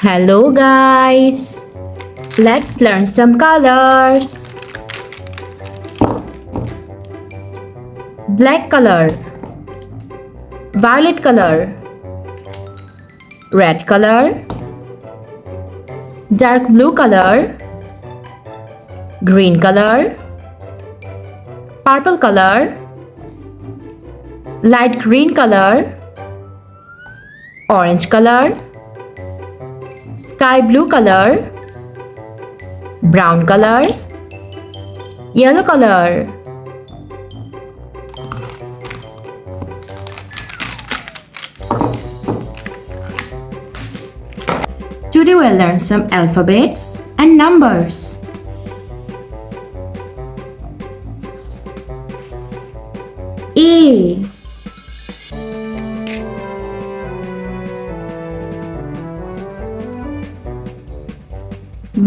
Hello guys! Let's learn some colors. Black color, violet color, red color, dark blue color, green color, purple color, light green color, orange color, sky blue color, brown color, yellow color. Today we'll learn some alphabets and numbers. A,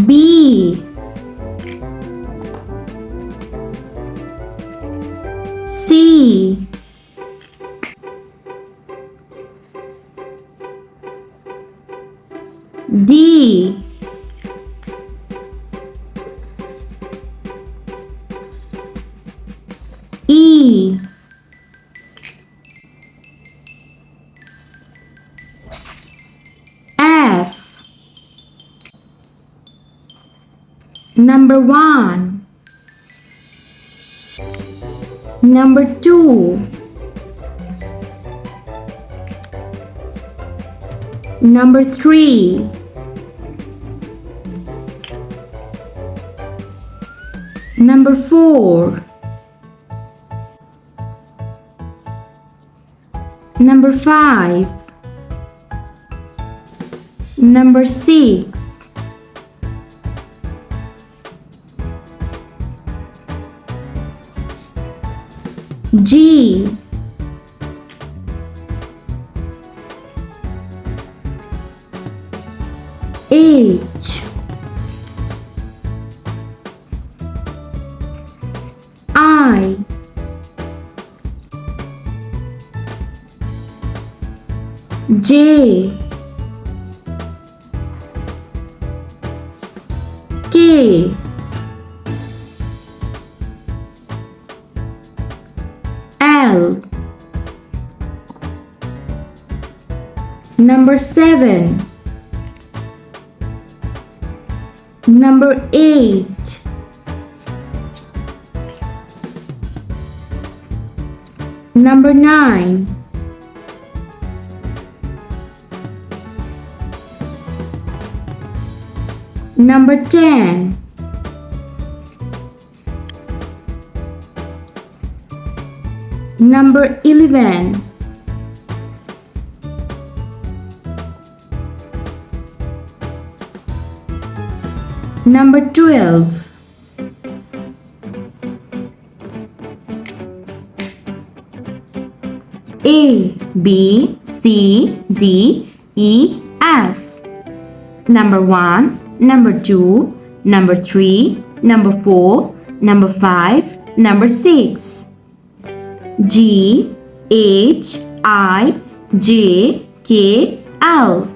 B, C, D, E, F. Number 1, number 2, number 3, number 4, number 5, number 6, G, H, I, J, K, L. Number 7, number 8, number 9, number 10, number 11, number 12, A, B, C, D, E, F. Number 1, number 2, number 3, number 4, number 5, number 6. G, H, I, J, K, L.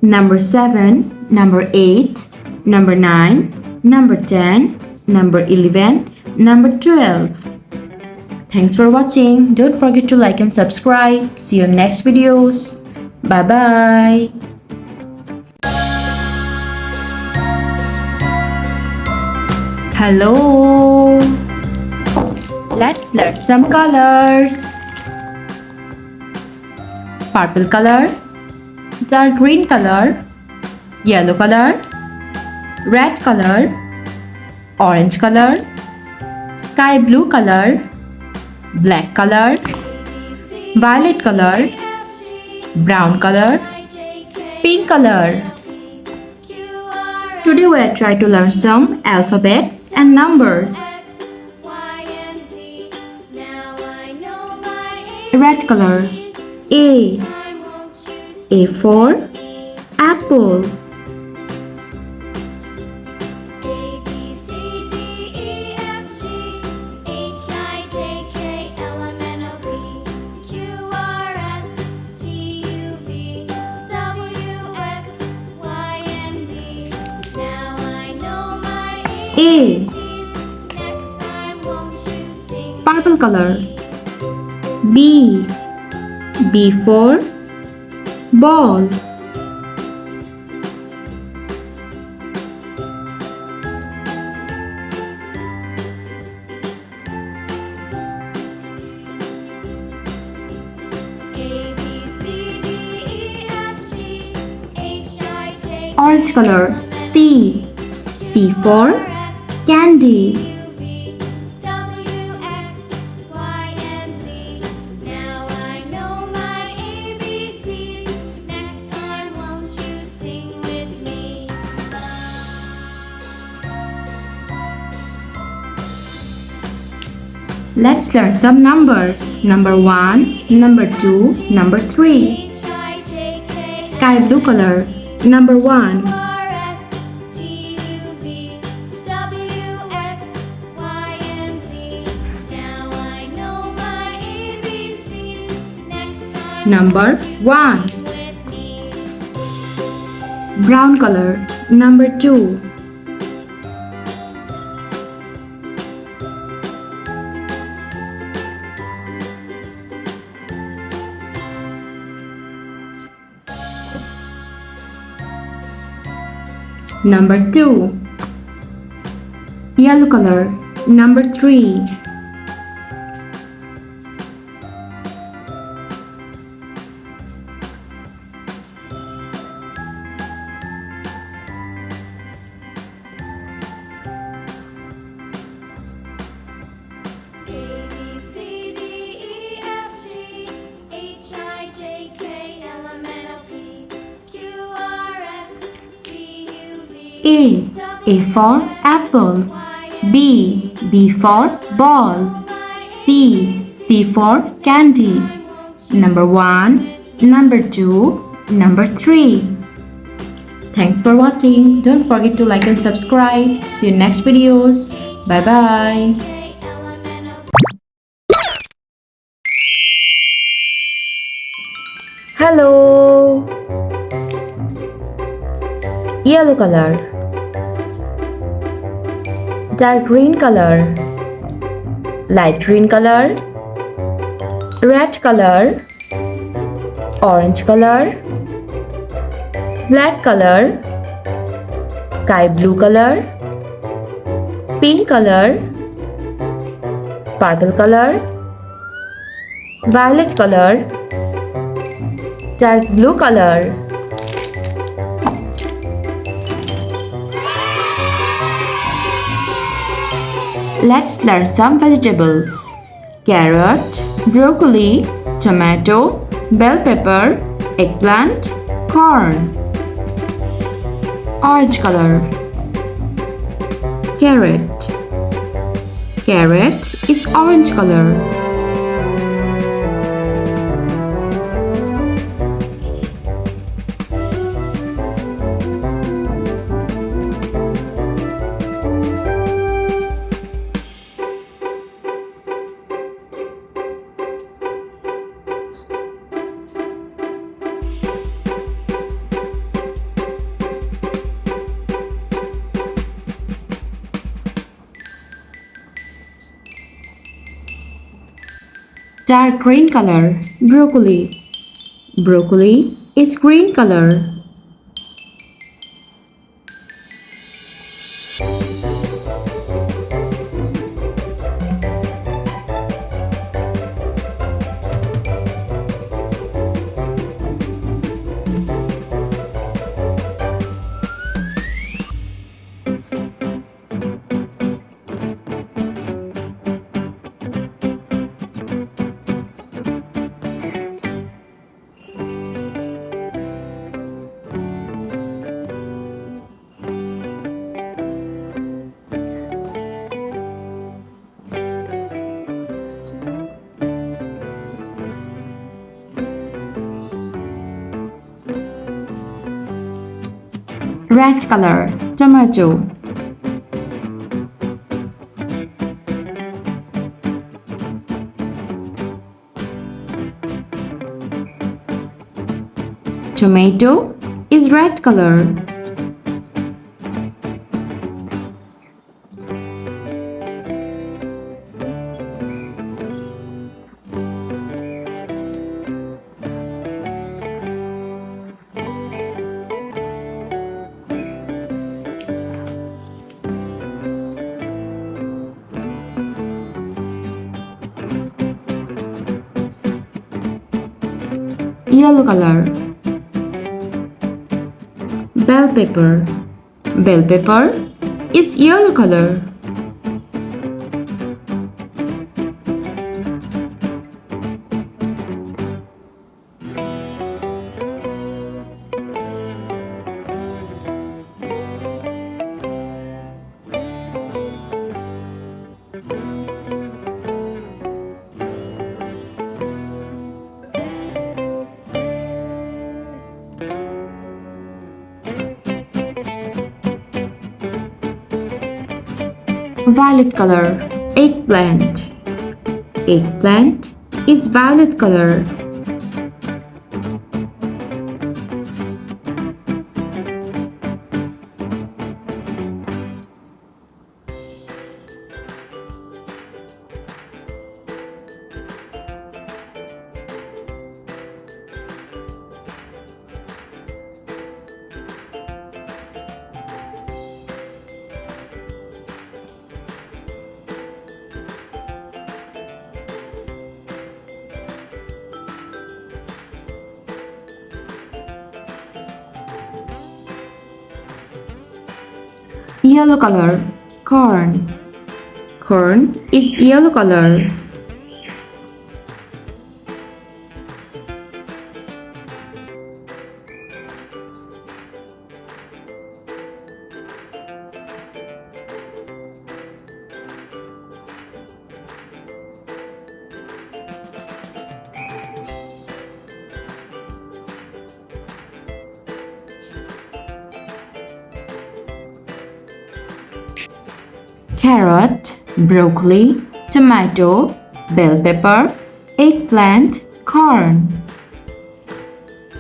Number 7, number 8, number 9, number 10, number 11, number 12. Thanks for watching. Don't forget to like and subscribe. See you in next videos. Bye bye. Hello. Let's learn some colors. Purple color, dark green color, yellow color, red color, orange color, sky blue color, black color, violet color, brown color, pink color. Today we are trying to learn some alphabets and numbers. Red color, A for apple. A. Purple color. B. B for ball. Orange color. C. C for candy. Let's learn some numbers. Number 1, number 2, number 3. Sky blue color. Number 1. Number 1. Brown color. Number 2. Number 2. Yellow color. Number 3. A. A for apple. B. B for ball. C. C for candy. Number 1, number 2, number 3. Thanks for watching. Don't forget to like and subscribe. See you next videos. Bye bye. Hello. Yellow color. Dark green color, light green color, red color, orange color, black color, sky blue color, pink color, purple color, violet color, dark blue color. Let's learn some vegetables. Carrot, broccoli, tomato, bell pepper, eggplant, corn. Orange color. Carrot. Carrot is orange color. Dark green color, broccoli. Broccoli is green color. Red color, tomato. Tomato is red color. yellow color. Bell pepper. Bell pepper is yellow color. Violet color. Eggplant. Eggplant is violet color. Yellow color. Corn. Corn is yellow color. Carrot, broccoli, tomato, bell pepper, eggplant, corn.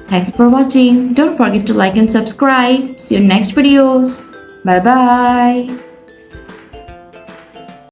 Thanks for watching. Don't forget to like and subscribe. See you in next videos. Bye bye.